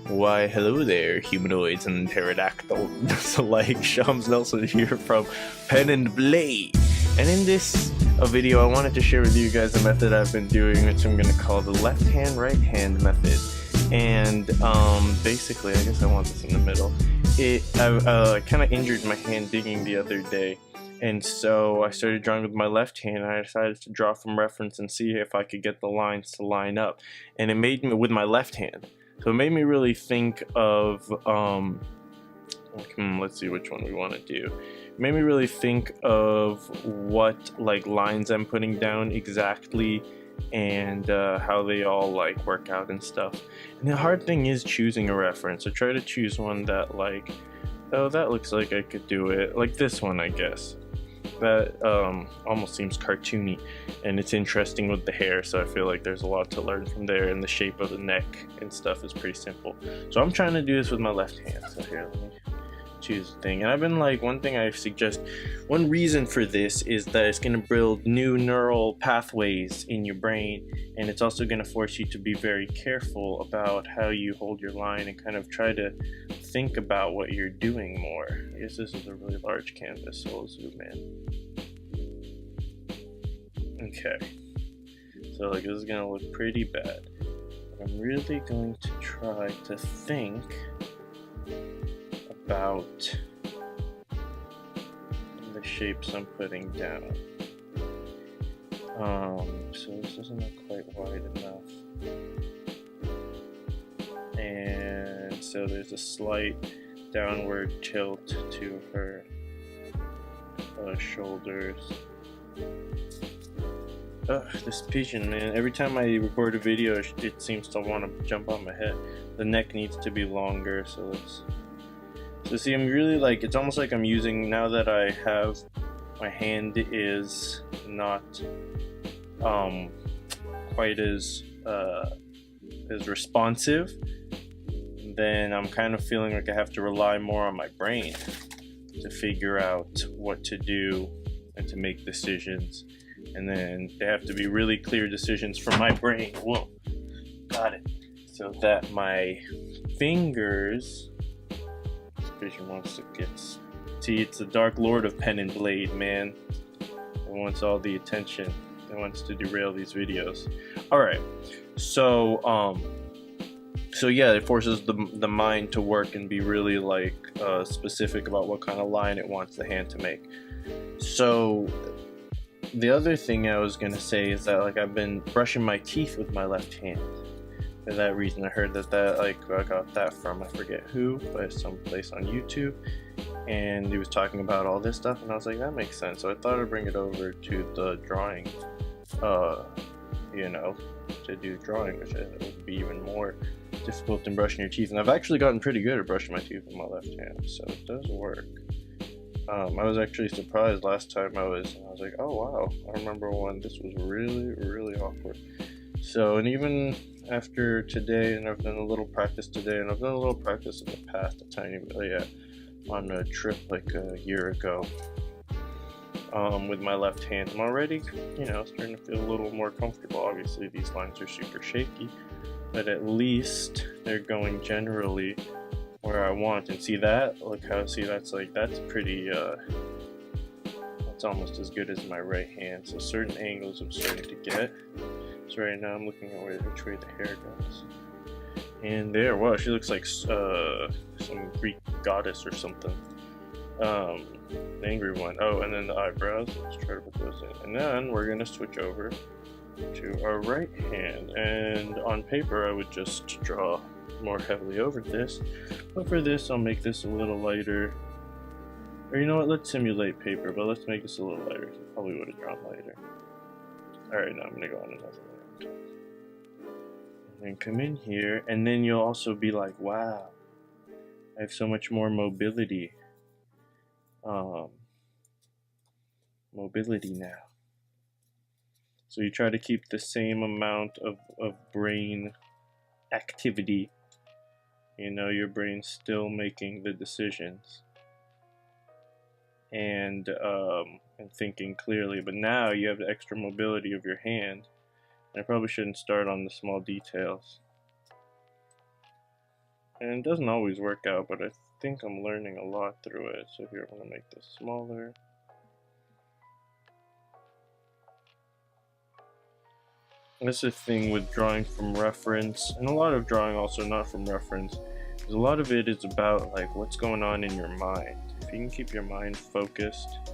Why, hello there, humanoids and pterodactyls alike. Shams Nelson here from Pen and Blade. And in this video, I wanted to share with you guys a method I've been doing, which I'm going to call the left hand, right hand method. And basically, I guess I want this in the middle. I kind of injured my hand digging the other day. And so I started drawing with my left hand, and I decided to draw from reference and see if I could get the lines to line up. And it made me with my left hand. So it made me really think of, let's see which one we want to do. It made me really think of what lines I'm putting down exactly, and how they all work out and stuff. And the hard thing is choosing a reference. So try to choose one that oh, that looks like I could do it. Like this one, I guess. That almost seems cartoony, and it's interesting with the hair, so I feel like there's a lot to learn from there, and the shape of the neck and stuff is pretty simple. So I'm trying to do this with my left hand. So here, let me choose a thing. And I've been one reason for this is that it's going to build new neural pathways in your brain, and it's also going to force you to be very careful about how you hold your line and kind of try to think about what you're doing more. I guess this is a really large canvas, so I'll zoom in. Okay, so this is going to look pretty bad, but I'm really going to try to think about the shapes I'm putting down. So this doesn't look quite wide enough, and so there's a slight downward tilt to her shoulders. This pigeon, man, every time I record a video it seems to want to jump on my head. The neck needs to be longer, so see, I'm really it's almost like I'm using, now that I have, my hand is not quite as responsive, then I'm kind of feeling like I have to rely more on my brain to figure out what to do and to make decisions. And then they have to be really clear decisions from my brain. Whoa, got it. So that my fingers, vision wants to get, see, it's the Dark Lord of Pen and Blade, man. It wants all the attention. It wants to derail these videos. Alright, so yeah, it forces the mind to work and be really specific about what kind of line it wants the hand to make. So the other thing I was gonna say is that I've been brushing my teeth with my left hand. For that reason, I heard that I got that from, I forget who, but some place on YouTube, and he was talking about all this stuff, and I was like, that makes sense. So I thought I'd bring it over to the drawing, to do drawing, which would be even more difficult than brushing your teeth. And I've actually gotten pretty good at brushing my teeth with my left hand, so it does work. I was actually surprised last time I was like, oh wow, I remember when this was really, really awkward. So, and even after today, and I've done a little practice today, and I've done a little practice in the past, a tiny bit, on a trip a year ago, with my left hand. I'm already, starting to feel a little more comfortable. Obviously, these lines are super shaky, but at least they're going generally where I want. And see that? Look how, that's pretty, that's almost as good as my right hand. So certain angles I'm starting to get. So right now I'm looking at which way the hair goes. And there, wow, she looks like some Greek goddess or something. The angry one. Oh, and then the eyebrows. Let's try to put those in. And then we're gonna switch over to our right hand. And on paper I would just draw more heavily over this. But for this, I'll make this a little lighter. Or you know what, let's simulate paper, but let's make this a little lighter. So I probably would have drawn lighter. Alright, now I'm gonna go on another layer. And then come in here, and then you'll also be like, wow, I have so much more mobility. Mobility now. So you try to keep the same amount of brain activity. Your brain's still making the decisions. And thinking clearly, but now you have the extra mobility of your hand. And I probably shouldn't start on the small details. And it doesn't always work out, but I think I'm learning a lot through it. So here I'm going to make this smaller. That's the thing with drawing from reference, and a lot of drawing also not from reference, because a lot of it is about like what's going on in your mind. If you can keep your mind focused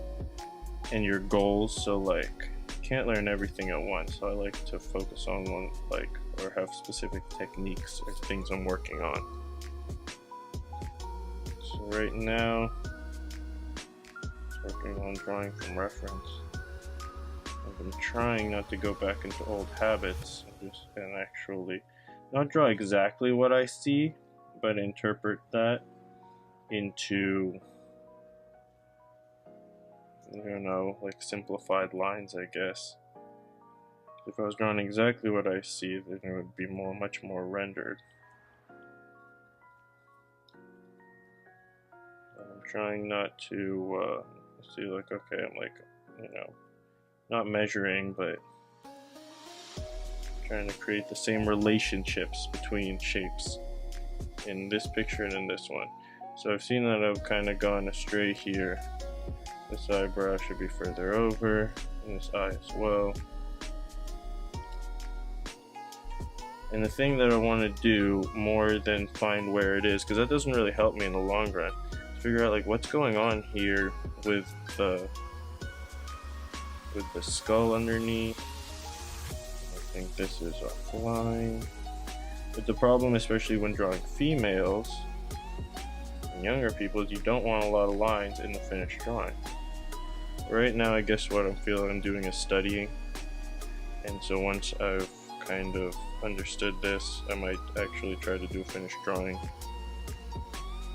and your goals, so like you can't learn everything at once. So I like to focus on one, like, or have specific techniques or things I'm working on. So right now, just working on drawing from reference. I've been trying not to go back into old habits and actually not draw exactly what I see, but interpret that into, you know, like simplified lines, I guess. If I was drawing exactly what I see, then it would be much more rendered. I'm trying not to see, like, okay, I'm like, you know, not measuring, but trying to create the same relationships between shapes in this picture and in this one. So I've seen that I've kind of gone astray here. This eyebrow should be further over, and this eye as well. And the thing that I want to do more than find where it is, because that doesn't really help me in the long run, is figure out like what's going on here with the skull underneath. I think this is offline. But the problem, especially when drawing females and younger people, is you don't want a lot of lines in the finished drawing. Right now, I guess what I'm feeling I'm doing is studying. And so once I've kind of understood this, I might actually try to do a finished drawing.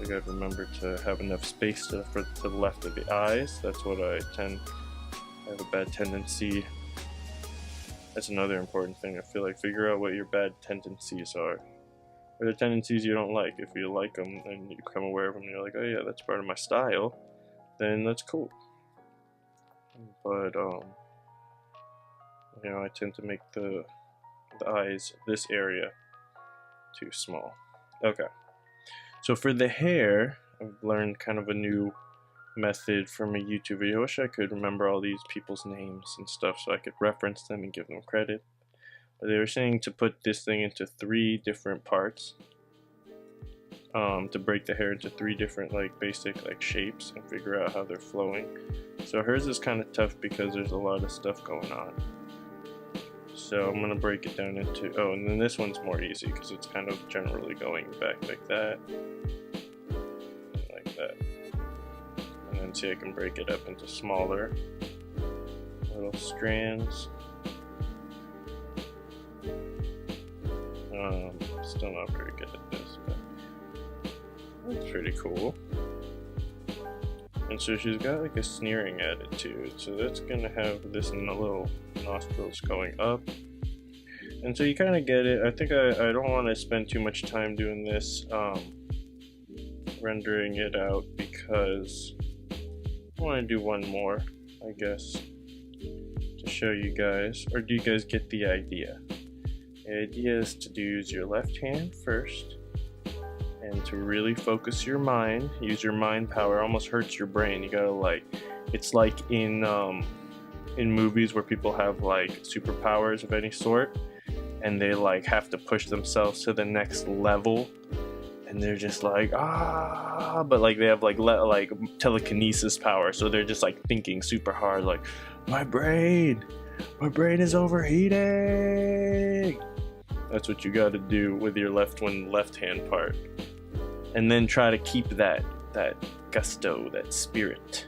I gotta remember to have enough space to the left of the eyes. That's what I have a bad tendency. That's another important thing. I feel like figure out what your bad tendencies are. Or the tendencies you don't like. If you like them and you become aware of them and you're like, oh yeah, that's part of my style, then that's cool. But you know, I tend to make the eyes, this area, too small. Okay. So for the hair, I've learned kind of a new method from a YouTube video. I wish I could remember all these people's names and stuff so I could reference them and give them credit. But they were saying to put this thing into 3 different parts, to break the hair into 3 different like basic like shapes and figure out how they're flowing. So hers is kind of tough because there's a lot of stuff going on. So I'm gonna break it down into, oh, and then this one's more easy because it's kind of generally going back like that, and like that. And then see, I can break it up into smaller little strands. Still not very good at this, but that's pretty cool. And so she's got like a sneering attitude, so that's gonna have this little nostrils going up. And so you kind of get it. I think I don't want to spend too much time doing this, rendering it out, because I want to do one more, I guess, to show you guys. Or do you guys get the idea? The idea is to use your left hand first, and to really focus your mind, use your mind power. It almost hurts your brain. You gotta like, it's like in movies where people have like superpowers of any sort, and they like have to push themselves to the next level, and they're just like but like they have like telekinesis power, so they're just like thinking super hard, like my brain is overheating. That's what you got to do with your left hand part, and then try to keep that gusto, that spirit,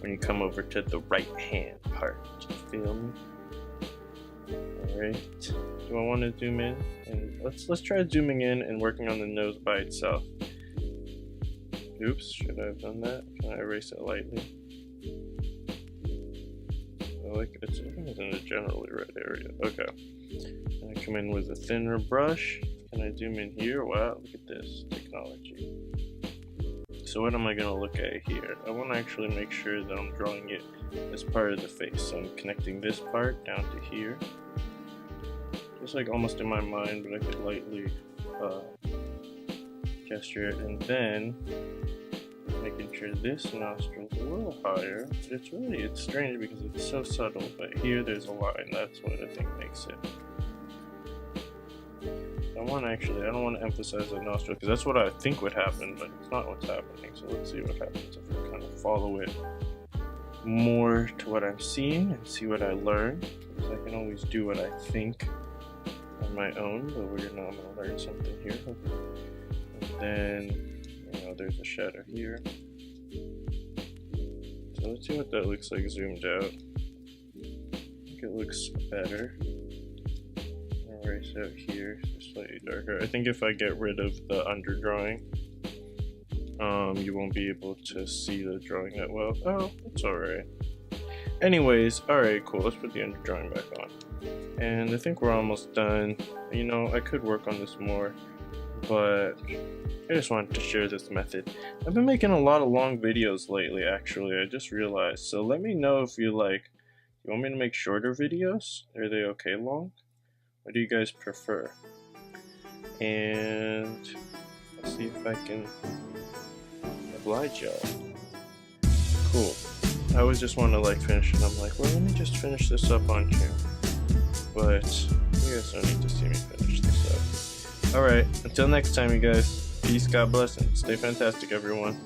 when you come over to the right hand part. You feel me? Alright, do I want to zoom in? And let's try zooming in and working on the nose by itself. Oops, should I have done that? Can I erase it lightly? I think it's in the generally red area. Okay. And I come in with a thinner brush. Can I zoom in here? Wow, look at this technology. So what am I going to look at here? I want to actually make sure that I'm drawing it as part of the face. So I'm connecting this part down to here. Just like almost in my mind, but I could lightly gesture it, and then making sure this nostril's a little higher. It's strange because it's so subtle, but here there's a line. That's what I think makes it. I don't want to emphasize the nostril because that's what I think would happen, but it's not what's happening. So let's see what happens if I kind of follow it more to what I'm seeing and see what I learn. Because I can always do what I think on my own, but I'm gonna learn something here. And then, there's a shadow here. So let's see what that looks like zoomed out. I think it looks better. Erase out here, so slightly darker. I think if I get rid of the underdrawing, you won't be able to see the drawing that well. Oh, it's alright. Anyways, alright, cool. Let's put the underdrawing back on. And I think we're almost done. I could work on this more, but I just wanted to share this method. I've been making a lot of long videos lately, actually. I just realized. So let me know if you want me to make shorter videos? Are they okay long? What do you guys prefer? And let's see if I can oblige y'all. Cool. I always just want to finish it. I'm like, well, let me just finish this up on camera. But you guys don't need to see me finish this up. Alright, until next time, you guys. Peace, God bless, and stay fantastic, everyone.